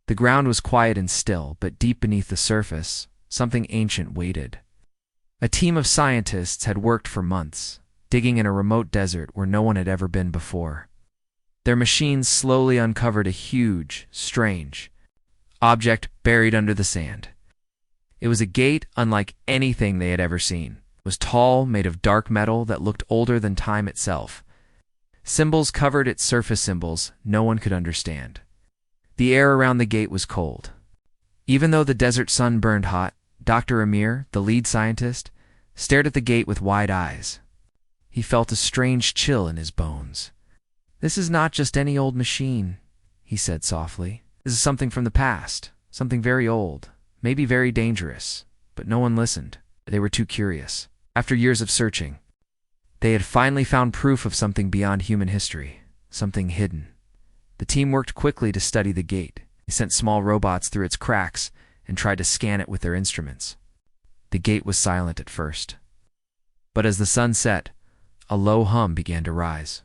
The ground was quiet and still, but deep beneath the surface, something ancient waited. A team of scientists had worked for months, digging in a remote desert where no one had ever been before. Their machines slowly uncovered a huge, strange object buried under the sand. It was a gate unlike anything they had ever seen. It was tall, made of dark metal that looked older than time itself. Symbols covered its surface, symbols no one could understand. The air around the gate was cold. Even though the desert sun burned hot, Dr. Amir, the lead scientist, stared at the gate with wide eyes. He felt a strange chill in his bones. "This is not just any old machine," he said softly. "This is something from the past, something very old, maybe very dangerous." But no one listened. They were too curious. After years of searching, they had finally found proof of something beyond human history, something hidden. The team worked quickly to study the gate. They sent small robots through its cracks and tried to scan it with their instruments. The gate was silent at first. But as the sun set, a low hum began to rise.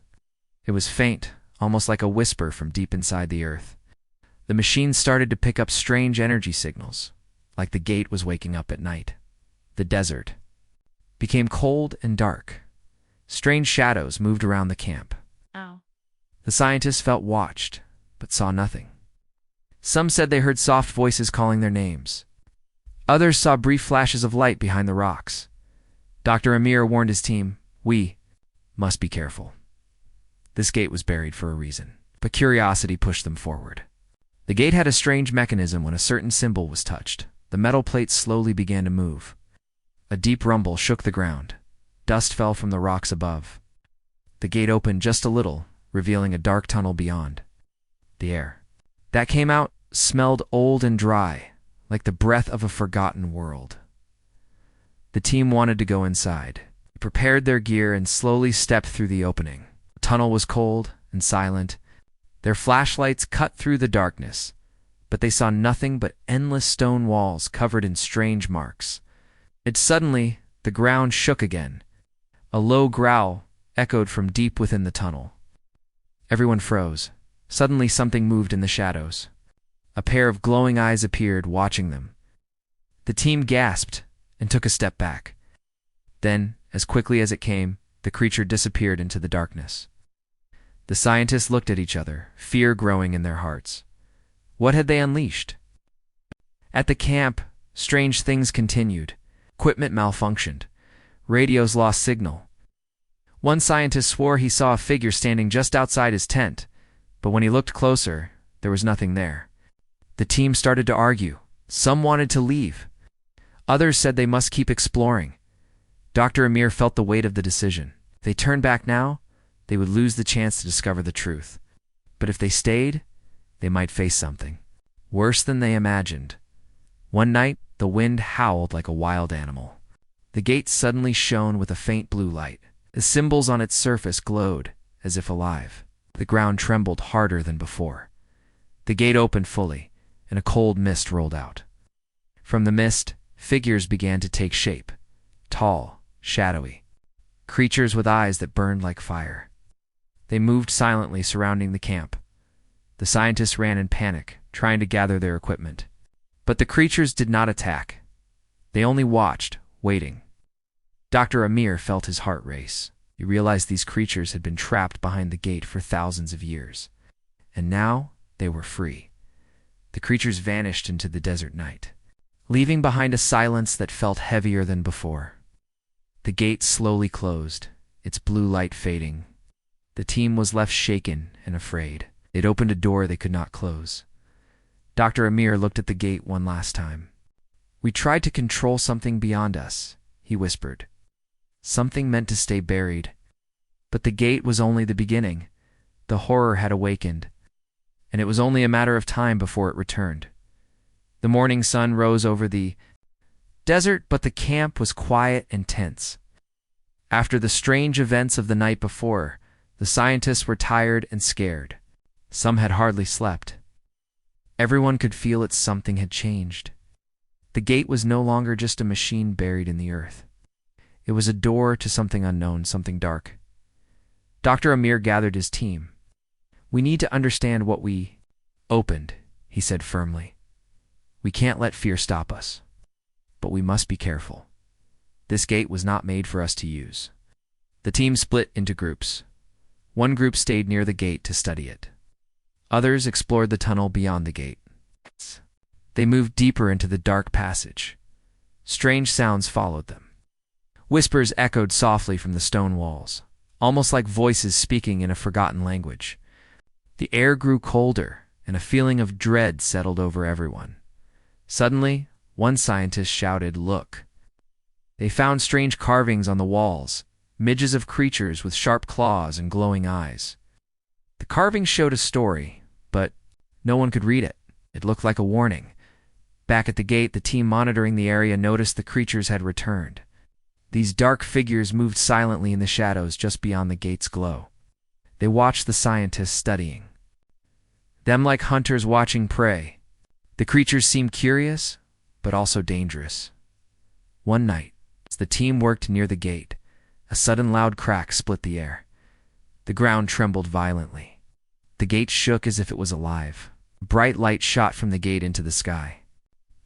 It was faint, almost like a whisper from deep inside the earth. The machine started to pick up strange energy signals, like the gate was waking up at night. The desert became cold and dark. Strange shadows moved around the camp. Ow. The scientists felt watched, but saw nothing. Some said they heard soft voices calling their names. Others saw brief flashes of light behind the rocks. Dr. Amir warned his team, "We must be careful." This gate was buried for a reason, but curiosity pushed them forward. The gate had a strange mechanism. When a certain symbol was touched, the metal plates slowly began to move. A deep rumble shook the ground. Dust fell from the rocks above. The gate opened just a little, revealing a dark tunnel beyond. The air that came out smelled old and dry, like the breath of a forgotten world. The team wanted to go inside. They prepared their gear and slowly stepped through the opening. The tunnel was cold and silent. Their flashlights cut through the darkness, but they saw nothing but endless stone walls covered in strange marks. Suddenly, the ground shook again. A low growl echoed from deep within the tunnel. Everyone froze. Suddenly something moved in the shadows. A pair of glowing eyes appeared, watching them. The team gasped and took a step back. Then, as quickly as it came, the creature disappeared into the darkness. The scientists looked at each other, fear growing in their hearts. What had they unleashed? At the camp, strange things continued. Equipment malfunctioned. Radios lost signal. One scientist swore he saw a figure standing just outside his tent, but when he looked closer, there was nothing there. The team started to argue. Some wanted to leave. Others said they must keep exploring. Dr. Amir felt the weight of the decision. If they turned back now, they would lose the chance to discover the truth. But if they stayed, they might face something worse than they imagined. One night, the wind howled like a wild animal. The gate suddenly shone with a faint blue light. The symbols on its surface glowed, as if alive. The ground trembled harder than before. The gate opened fully, and a cold mist rolled out. From the mist, figures began to take shape. Tall, shadowy. Creatures with eyes that burned like fire. They moved silently, surrounding the camp. The scientists ran in panic, trying to gather their equipment. But the creatures did not attack. They only watched, waiting. Dr. Amir felt his heart race. He realized these creatures had been trapped behind the gate for thousands of years. And now they were free. The creatures vanished into the desert night, leaving behind a silence that felt heavier than before. The gate slowly closed, its blue light fading. The team was left shaken and afraid. They'd opened a door they could not close. Dr. Amir looked at the gate one last time. "We tried to control something beyond us," he whispered. "Something meant to stay buried. But the gate was only the beginning. The horror had awakened, and it was only a matter of time before it returned." The morning sun rose over the desert, but the camp was quiet and tense. After the strange events of the night before, the scientists were tired and scared. Some had hardly slept. Everyone could feel that something had changed. The gate was no longer just a machine buried in the earth. It was a door to something unknown, something dark. Dr. Amir gathered his team. "We need to understand what we opened," he he said firmly. "We can't let fear stop us. But we must be careful. This gate was not made for us to use." The team split into groups. One group stayed near the gate to study it. Others explored the tunnel beyond the gate. They moved deeper into the dark passage. Strange sounds followed them. Whispers echoed softly from the stone walls, almost like voices speaking in a forgotten language. The air grew colder, and a feeling of dread settled over everyone. Suddenly, one scientist shouted, "Look!" They found strange carvings on the walls, midges of creatures with sharp claws and glowing eyes. The carvings showed a story, but no one could read it. It looked like a warning. Back at the gate, the team monitoring the area noticed the creatures had returned. These dark figures moved silently in the shadows just beyond the gate's glow. They watched the scientists studying. Them like hunters watching prey. The creatures seemed curious, but also dangerous. One night, as the team worked near the gate, a sudden loud crack split the air. The ground trembled violently. The gate shook as if it was alive. Bright light shot from the gate into the sky.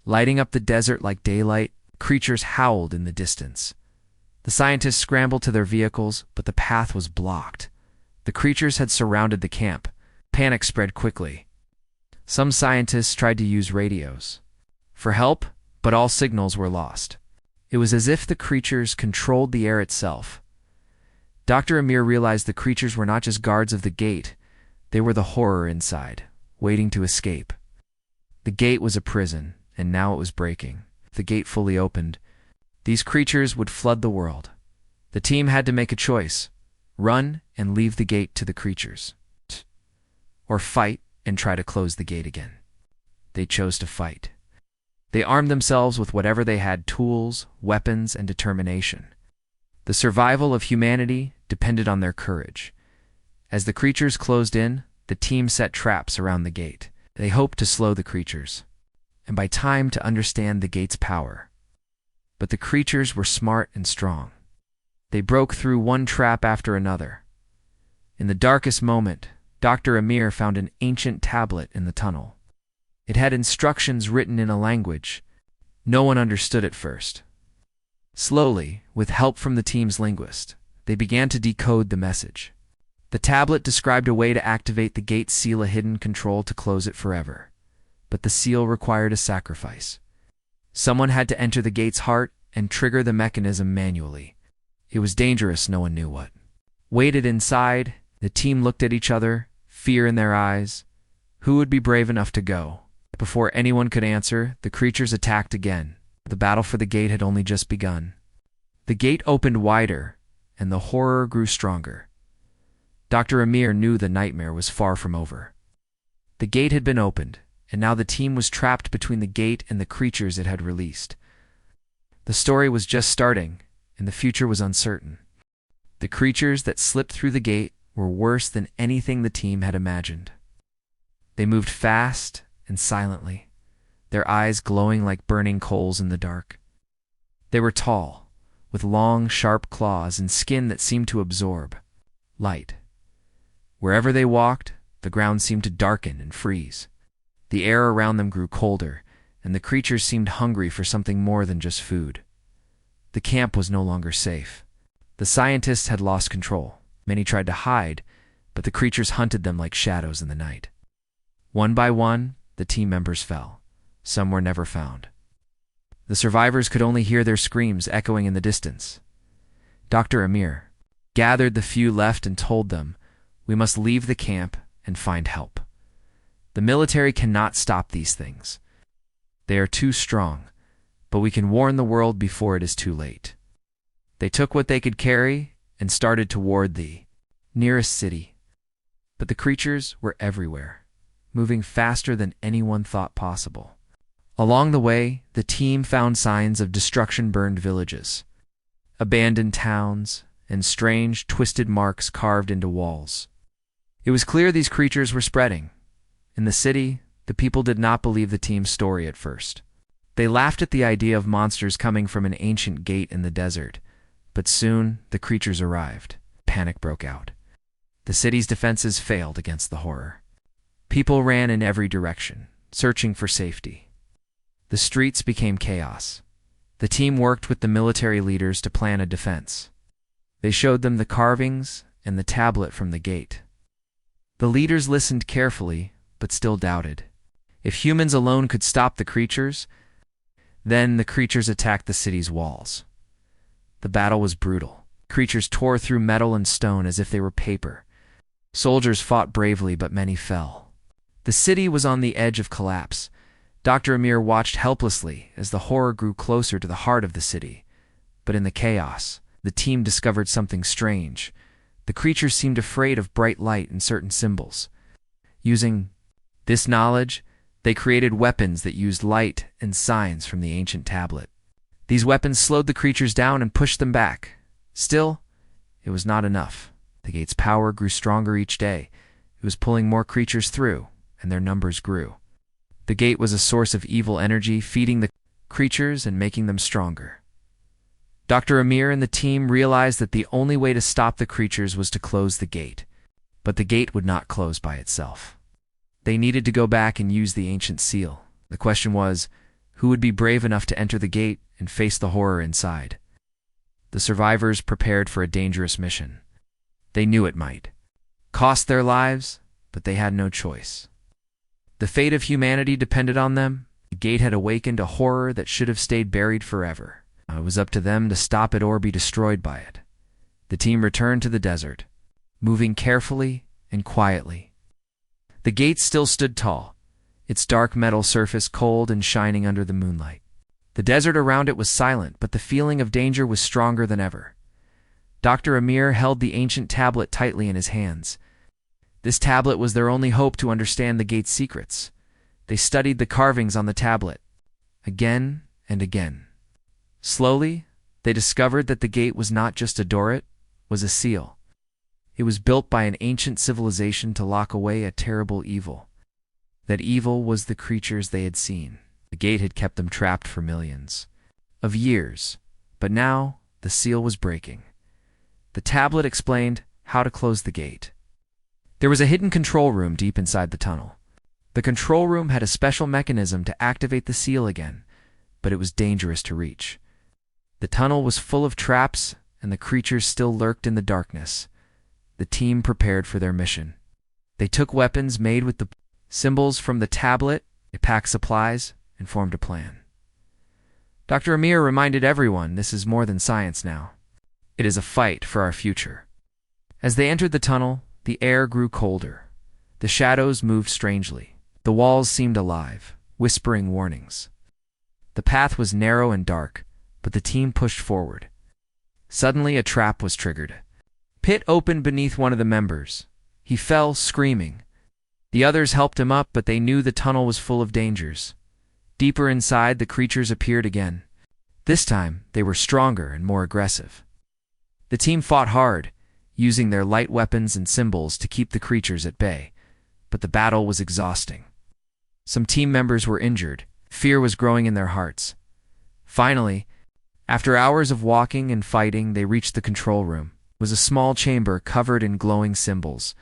Lighting up the desert like daylight, creatures howled in the distance. The scientists scrambled to their vehicles, but the path was blocked. The creatures had surrounded the camp. Panic spread quickly. Some scientists tried to use radios for help, but all signals were lost. It was as if the creatures controlled the air itself. Dr. Amir realized the creatures were not just guards of the gate, they were the horror inside, waiting to escape. The gate was a prison, and now it was breaking. If the gate fully opened, these creatures would flood the world. The team had to make a choice: run and leave the gate to the creatures, or fight and try to close the gate again. They chose to fight. They armed themselves with whatever they had: tools, weapons, and determination. The survival of humanity depended on their courage. As the creatures closed in, the team set traps around the gate. They hoped to slow the creatures, and by time to understand the gate's power. But the creatures were smart and strong. They broke through one trap after another. In the darkest moment, Dr. Amir found an ancient tablet in the tunnel. It had instructions written in a language no one understood at first. Slowly, with help from the team's linguist, they began to decode the message. The tablet described a way to activate the gate seal, a hidden control to close it forever. But the seal required a sacrifice. Someone had to enter the gate's heart and trigger the mechanism manually. It was dangerous, no one knew what. Waited inside, the team looked at each other, fear in their eyes. Who would be brave enough to go? Before anyone could answer, the creatures attacked again. The battle for the gate had only just begun. The gate opened wider, and the horror grew stronger. Dr. Amir knew the nightmare was far from over. The gate had been opened, and now the team was trapped between the gate and the creatures it had released. The story was just starting, and the future was uncertain. The creatures that slipped through the gate were worse than anything the team had imagined. They moved fast and silently, their eyes glowing like burning coals in the dark. They were tall, with long, sharp claws and skin that seemed to absorb light. Wherever they walked, the ground seemed to darken and freeze. The air around them grew colder, and the creatures seemed hungry for something more than just food. The camp was no longer safe. The scientists had lost control. Many tried to hide, but the creatures hunted them like shadows in the night. One by one, the team members fell. Some were never found. The survivors could only hear their screams echoing in the distance. Dr. Amir gathered the few left and told them, "We must leave the camp and find help. The military cannot stop these things. They are too strong, but we can warn the world before it is too late." They took what they could carry and started toward the nearest city. But the creatures were everywhere, moving faster than anyone thought possible. Along the way, the team found signs of destruction-burned villages, abandoned towns, and strange, twisted marks carved into walls. It was clear these creatures were spreading. In the city, the people did not believe the team's story at first. They laughed at the idea of monsters coming from an ancient gate in the desert, but soon the creatures arrived. Panic broke out. The city's defenses failed against the horror. People ran in every direction, searching for safety. The streets became chaos. The team worked with the military leaders to plan a defense. They showed them the carvings and the tablet from the gate. The leaders listened carefully, but still doubted. If humans alone could stop the creatures, then the creatures attacked the city's walls. The battle was brutal. Creatures tore through metal and stone as if they were paper. Soldiers fought bravely, but many fell. The city was on the edge of collapse. Dr. Amir watched helplessly as the horror grew closer to the heart of the city. But in the chaos, the team discovered something strange. The creatures seemed afraid of bright light and certain symbols. Using this knowledge, they created weapons that used light and signs from the ancient tablet. These weapons slowed the creatures down and pushed them back. Still, it was not enough. The gate's power grew stronger each day. It was pulling more creatures through, and their numbers grew. The gate was a source of evil energy, feeding the creatures and making them stronger. Dr. Amir and the team realized that the only way to stop the creatures was to close the gate. But the gate would not close by itself. They needed to go back and use the ancient seal. The question was, who would be brave enough to enter the gate and face the horror inside? The survivors prepared for a dangerous mission. They knew it might cost their lives, but they had no choice. The fate of humanity depended on them. The gate had awakened a horror that should have stayed buried forever. It was up to them to stop it or be destroyed by it. The team returned to the desert, moving carefully and quietly. The gate still stood tall, its dark metal surface cold and shining under the moonlight. The desert around it was silent, but the feeling of danger was stronger than ever. Dr. Amir held the ancient tablet tightly in his hands. This tablet was their only hope to understand the gate's secrets. They studied the carvings on the tablet, again and again. Slowly, they discovered that the gate was not just a door, it was a seal. It was built by an ancient civilization to lock away a terrible evil. That evil was the creatures they had seen. The gate had kept them trapped for millions of years, but now the seal was breaking. The tablet explained how to close the gate. There was a hidden control room deep inside the tunnel. The control room had a special mechanism to activate the seal again, but it was dangerous to reach. The tunnel was full of traps, and the creatures still lurked in the darkness. The team prepared for their mission. They took weapons made with the symbols from the tablet, they packed supplies, and formed a plan. Dr. Amir reminded everyone this is more than science now. It is a fight for our future. As they entered the tunnel, the air grew colder. The shadows moved strangely. The walls seemed alive, whispering warnings. The path was narrow and dark, but the team pushed forward. Suddenly, a trap was triggered. Pit opened beneath one of the members. He fell, screaming. The others helped him up, but they knew the tunnel was full of dangers. Deeper inside, the creatures appeared again. This time, they were stronger and more aggressive. The team fought hard, using their light weapons and symbols to keep the creatures at bay, but the battle was exhausting. Some team members were injured. Fear was growing in their hearts. Finally, after hours of walking and fighting, they reached the control room. It was a small chamber covered in glowing symbols.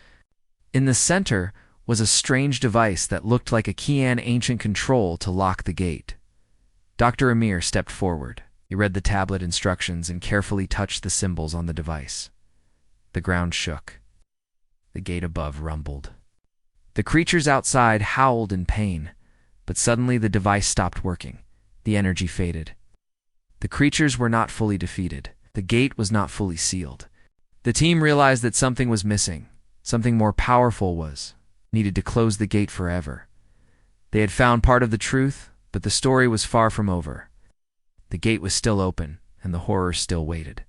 In the center was a strange device that looked like a key and ancient control to lock the gate. Dr. Amir stepped forward. He read the tablet instructions and carefully touched the symbols on the device. The ground shook. The gate above rumbled. The creatures outside howled in pain, but suddenly the device stopped working. The energy faded. The creatures were not fully defeated. The gate was not fully sealed. The team realized that something was missing. Something more powerful was needed to close the gate forever. They had found part of the truth, but the story was far from over. The gate was still open, and the horror still waited.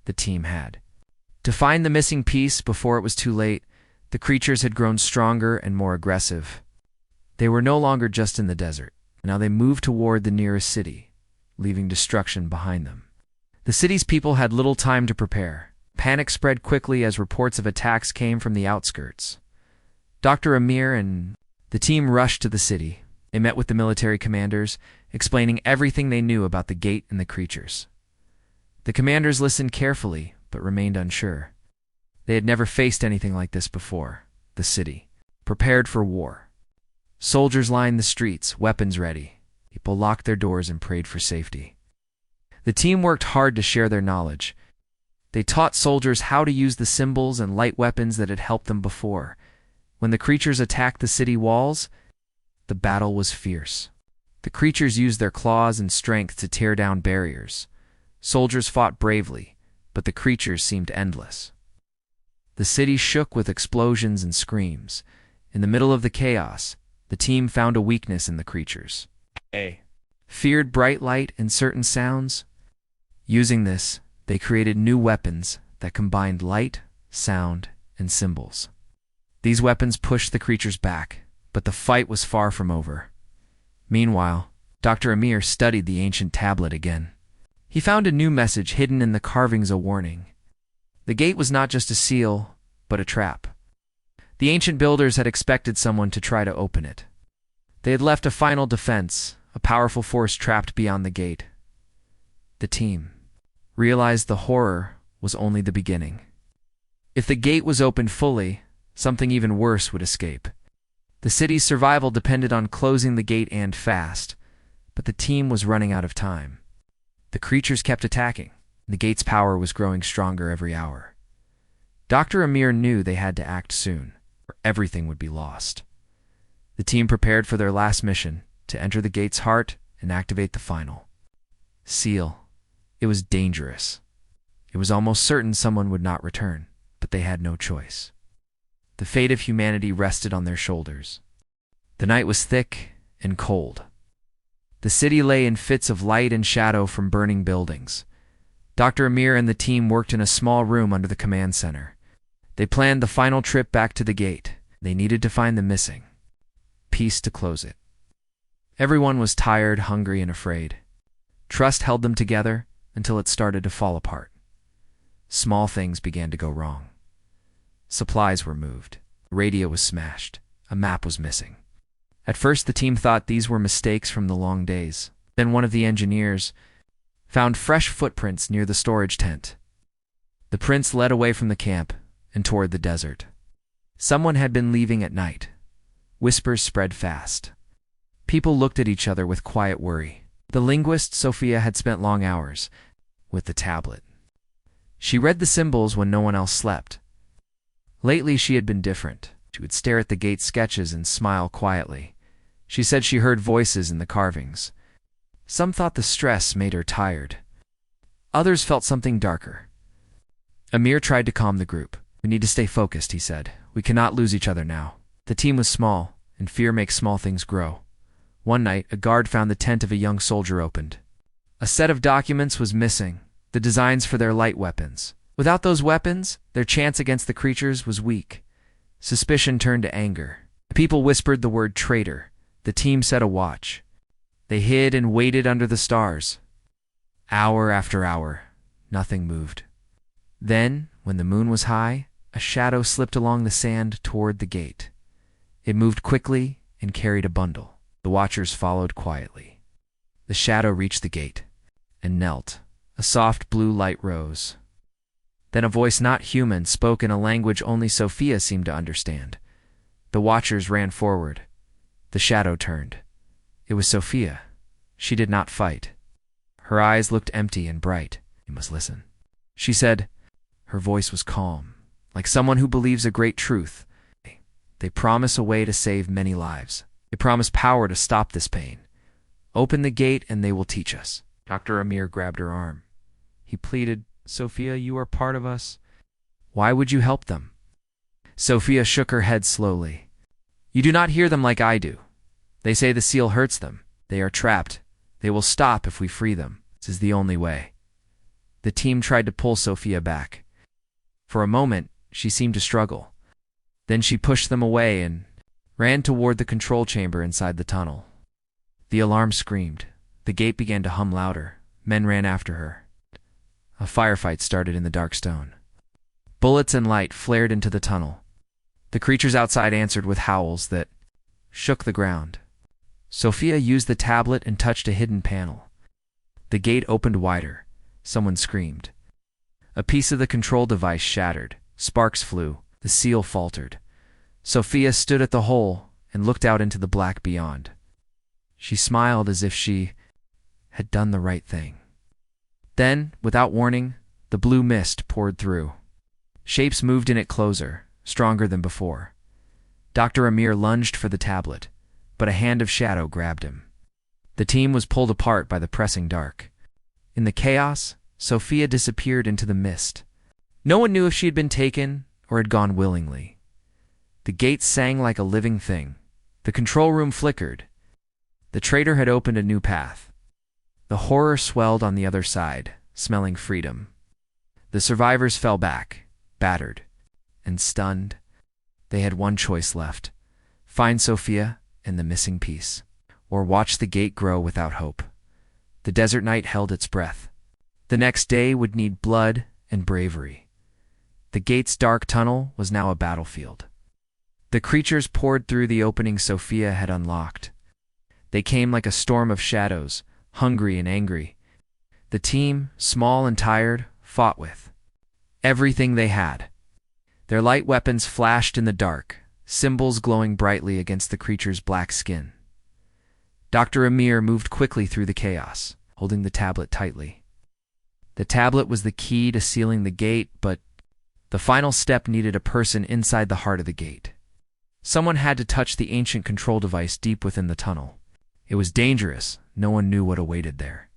The team had to find the missing piece before it was too late. The creatures had grown stronger and more aggressive. They were no longer just in the desert. Now they moved toward the nearest city, leaving destruction behind them. The city's people had little time to prepare. Panic spread quickly as reports of attacks came from the outskirts. Dr. Amir and the team rushed to the city. They met with the military commanders, explaining everything they knew about the gate and the creatures. The commanders listened carefully, but remained unsure. They had never faced anything like this before. The city, prepared for war, Soldiers lined the streets, weapons ready. People locked their doors and prayed for safety. The team worked hard to share their knowledge. They taught soldiers how to use the symbols and light weapons that had helped them before. When the creatures attacked the city walls, the battle was fierce. The creatures used their claws and strength to tear down barriers. Soldiers fought bravely, but the creatures seemed endless. The city shook with explosions and screams. In the middle of the chaos, the team found a weakness in the creatures. Feared bright light and certain sounds. Using this, they created new weapons that combined light, sound, and symbols. These weapons pushed the creatures back, but the fight was far from over. Meanwhile, Dr. Amir studied the ancient tablet again. He found a new message hidden in the carvings, a warning. The gate was not just a seal, but a trap. The ancient builders had expected someone to try to open it. They had left a final defense, a powerful force trapped beyond the gate. The team realized the horror was only the beginning. If the gate was opened fully, something even worse would escape. The city's survival depended on closing the gate and fast, but the team was running out of time. The creatures kept attacking. The gate's power was growing stronger every hour. Dr. Amir knew they had to act soon, or everything would be lost. The team prepared for their last mission, to enter the gate's heart and activate the final seal. It was dangerous. It was almost certain someone would not return, but they had no choice. The fate of humanity rested on their shoulders. The night was thick and cold. The city lay in fits of light and shadow from burning buildings. Dr. Amir and the team worked in a small room under the command center. They planned the final trip back to the gate. They needed to find the missing piece to close it. Everyone was tired, hungry, and afraid. Trust held them together until it started to fall apart. Small things began to go wrong. Supplies were moved. The radio was smashed. A map was missing. At first, the team thought these were mistakes from the long days. Then one of the engineers found fresh footprints near the storage tent. The prints led away from the camp and toward the desert. Someone had been leaving at night. Whispers spread fast. People looked at each other with quiet worry. The linguist, Sophia, had spent long hours with the tablet. She read the symbols when no one else slept. Lately, she had been different. She would stare at the gate sketches and smile quietly. She said she heard voices in the carvings. Some thought the stress made her tired. Others felt something darker. Amir tried to calm the group. "We need to stay focused," he said. "We cannot lose each other now." The team was small, and fear makes small things grow. One night, a guard found the tent of a young soldier opened. A set of documents was missing, the designs for their light weapons. Without those weapons, their chance against the creatures was weak. Suspicion turned to anger. People whispered the word traitor. The team set a watch. They hid and waited under the stars. Hour after hour, nothing moved. Then, when the moon was high, a shadow slipped along the sand toward the gate. It moved quickly and carried a bundle. The watchers followed quietly. The shadow reached the gate and knelt. A soft blue light rose. Then a voice not human spoke in a language only Sophia seemed to understand. The watchers ran forward. The shadow turned. It was Sophia. She did not fight. Her eyes looked empty and bright. "You must listen," she said. Her voice was calm, like someone who believes a great truth. "They promise a way to save many lives. They promise power to stop this pain. Open the gate and they will teach us." Dr. Amir grabbed her arm. He pleaded, "Sophia, you are part of us. Why would you help them?" Sophia shook her head slowly. "You do not hear them like I do. They say the seal hurts them. They are trapped. They will stop if we free them. This is the only way." The team tried to pull Sophia back. For a moment, she seemed to struggle. Then she pushed them away and ran toward the control chamber inside the tunnel. The alarm screamed. The gate began to hum louder. Men ran after her. A firefight started in the dark stone. Bullets and light flared into the tunnel. The creatures outside answered with howls that shook the ground. Sophia used the tablet and touched a hidden panel. The gate opened wider. Someone screamed. A piece of the control device shattered. Sparks flew. The seal faltered. Sophia stood at the hole and looked out into the black beyond. She smiled as if she had done the right thing. Then, without warning, the blue mist poured through. Shapes moved in it closer, stronger than before. Dr. Amir lunged for the tablet, but a hand of shadow grabbed him. The team was pulled apart by the pressing dark. In the chaos, Sophia disappeared into the mist. No one knew if she had been taken or had gone willingly. The gate sang like a living thing. The control room flickered. The traitor had opened a new path. The horror swelled on the other side, smelling freedom. The survivors fell back, battered and stunned. They had one choice left: find Sophia and the missing piece, or watch the gate grow without hope. The desert night held its breath. The next day would need blood and bravery. The gate's dark tunnel was now a battlefield. The creatures poured through the opening Sophia had unlocked. They came like a storm of shadows, hungry and angry. The team, small and tired, fought with everything they had. Their light weapons flashed in the dark, symbols glowing brightly against the creature's black skin. Dr. Amir moved quickly through the chaos, holding the tablet tightly. The tablet was the key to sealing the gate, but the final step needed a person inside the heart of the gate. Someone had to touch the ancient control device deep within the tunnel. It was dangerous. No one knew what awaited there.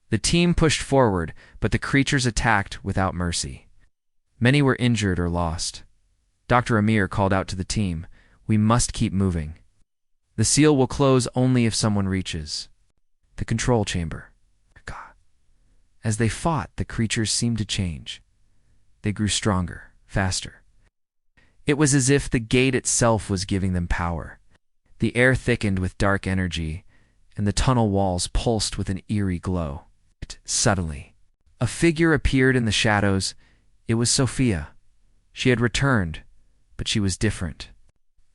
The team pushed forward, but the creatures attacked without mercy. Many were injured or lost. Dr. Amir called out to the team, "We must keep moving. The seal will close only if someone reaches the control chamber." God. As they fought, the creatures seemed to change. They grew stronger, faster. It was as if the gate itself was giving them power. The air thickened with dark energy, and the tunnel walls pulsed with an eerie glow. Suddenly, a figure appeared in the shadows. It was Sophia. She had returned, but she was different.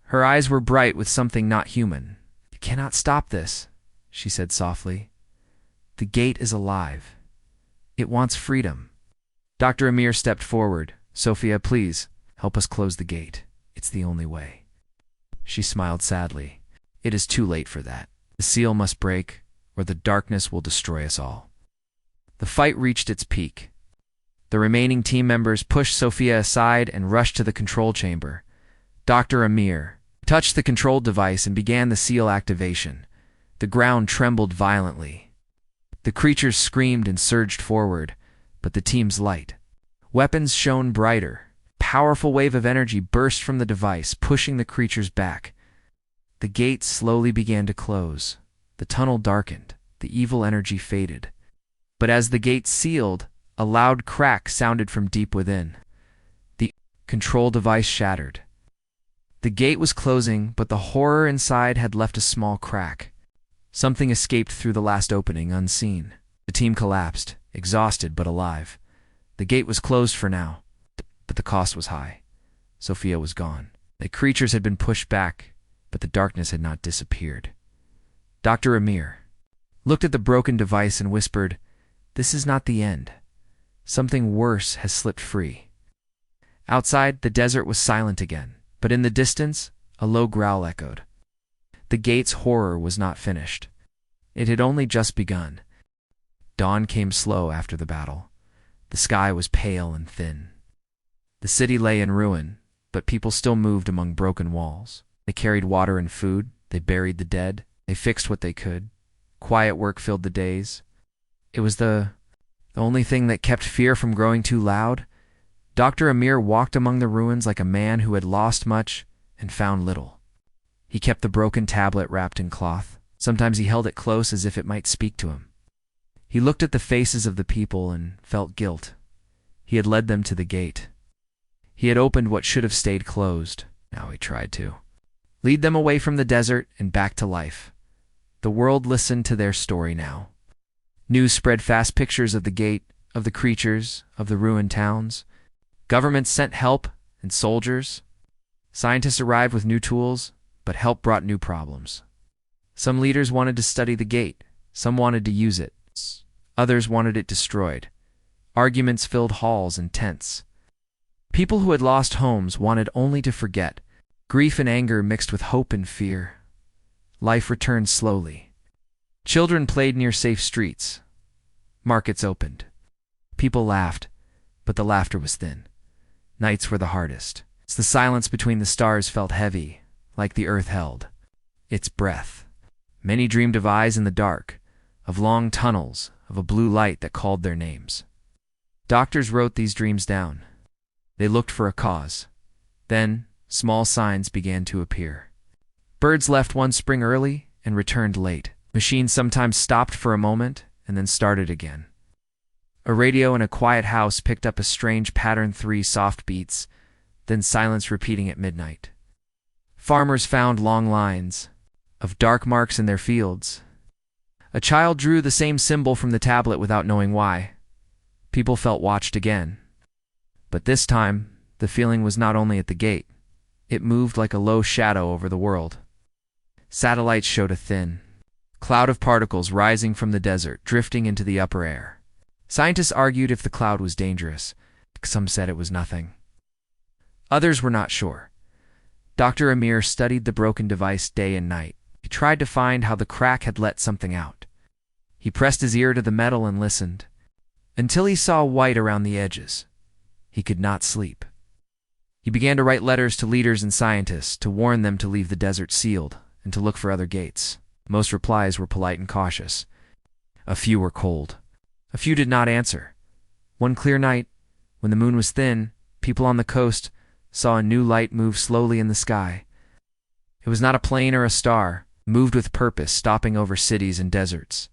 Her eyes were bright with something not human. "You cannot stop this," she said softly. "The gate is alive. It wants freedom." Dr. Amir stepped forward. "Sophia, please, help us close the gate. It's the only way." She smiled sadly. "It is too late for that. The seal must break, or the darkness will destroy us all." The fight reached its peak. The remaining team members pushed Sophia aside and rushed to the control chamber. Dr. Amir touched the control device and began the seal activation. The ground trembled violently. The creatures screamed and surged forward, but the team's light weapons shone brighter. A powerful wave of energy burst from the device, pushing the creatures back. The gate slowly began to close. The tunnel darkened. The evil energy faded. But as the gate sealed, a loud crack sounded from deep within. The control device shattered. The gate was closing, but the horror inside had left a small crack. Something escaped through the last opening, unseen. The team collapsed, exhausted but alive. The gate was closed for now, but the cost was high. Sophia was gone. The creatures had been pushed back, but the darkness had not disappeared. Dr. Amir looked at the broken device and whispered, "This is not the end. Something worse has slipped free." Outside, the desert was silent again, but in the distance, a low growl echoed. The gate's horror was not finished. It had only just begun. Dawn came slow after the battle. The sky was pale and thin. The city lay in ruin, but people still moved among broken walls. They carried water and food. They buried the dead. They fixed what they could. Quiet work filled the days. It was the only thing that kept fear from growing too loud. Dr. Amir walked among the ruins like a man who had lost much and found little. He kept the broken tablet wrapped in cloth. Sometimes he held it close as if it might speak to him. He looked at the faces of the people and felt guilt. He had led them to the gate. He had opened what should have stayed closed. Now he tried to lead them away from the desert and back to life. The world listened to their story now. News spread fast, pictures of the gate, of the creatures, of the ruined towns. Governments sent help and soldiers. Scientists arrived with new tools, but help brought new problems. Some leaders wanted to study the gate. Some wanted to use it. Others wanted it destroyed. Arguments filled halls and tents. People who had lost homes wanted only to forget. Grief and anger mixed with hope and fear. Life returned slowly. Children played near safe streets. Markets opened. People laughed, but the laughter was thin. Nights were the hardest. The silence between the stars felt heavy, like the earth held its breath. Many dreamed of eyes in the dark, of long tunnels, of a blue light that called their names. Doctors wrote these dreams down. They looked for a cause. Then, small signs began to appear. Birds left one spring early and returned late. Machines sometimes stopped for a moment and then started again. A radio in a quiet house picked up a strange pattern, 3 soft beats, then silence repeating at midnight. Farmers found long lines of dark marks in their fields. A child drew the same symbol from the tablet without knowing why. People felt watched again. But this time, the feeling was not only at the gate. It moved like a low shadow over the world. Satellites showed a thin cloud of particles rising from the desert, drifting into the upper air. Scientists argued if the cloud was dangerous. Some said it was nothing. Others were not sure. Dr. Amir studied the broken device day and night. He tried to find how the crack had let something out. He pressed his ear to the metal and listened, until he saw white around the edges. He could not sleep. He began to write letters to leaders and scientists to warn them to leave the desert sealed and to look for other gates. Most replies were polite and cautious. A few were cold. A few did not answer. One clear night, when the moon was thin, people on the coast saw a new light move slowly in the sky. It was not a plane or a star, moved with purpose, stopping over cities and deserts.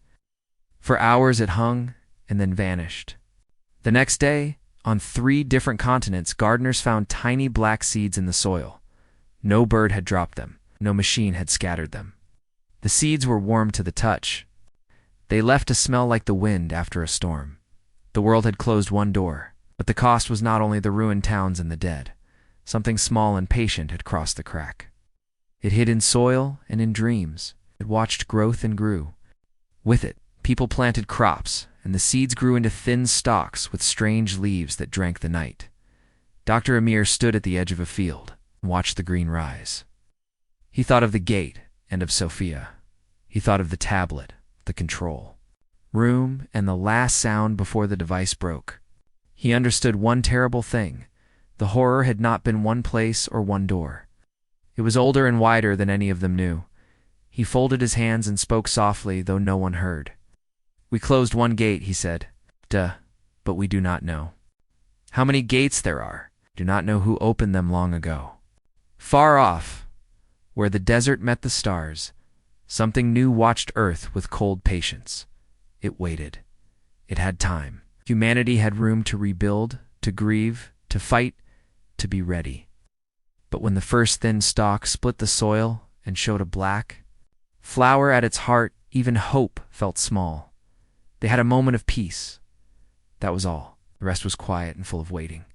For hours it hung and then vanished. The next day, on 3 different continents, gardeners found tiny black seeds in the soil. No bird had dropped them. No machine had scattered them. The seeds were warm to the touch. They left a smell like the wind after a storm. The world had closed one door, but the cost was not only the ruined towns and the dead. Something small and patient had crossed the crack. It hid in soil and in dreams. It watched growth and grew. With it, people planted crops, and the seeds grew into thin stalks with strange leaves that drank the night. Dr. Amir stood at the edge of a field and watched the green rise. He thought of the gate and of Sophia. He thought of the tablet, the control room, and the last sound before the device broke. He understood one terrible thing. The horror had not been one place or one door. It was older and wider than any of them knew. He folded his hands and spoke softly, though no one heard. "We closed one gate," he said. But we do not know how many gates there are. Do not know who opened them long ago." Far off, where the desert met the stars, something new watched Earth with cold patience. It waited. It had time. Humanity had room to rebuild, to grieve, to fight, to be ready. But when the first thin stalk split the soil and showed a black flower at its heart, even hope felt small. They had a moment of peace. That was all. The rest was quiet and full of waiting.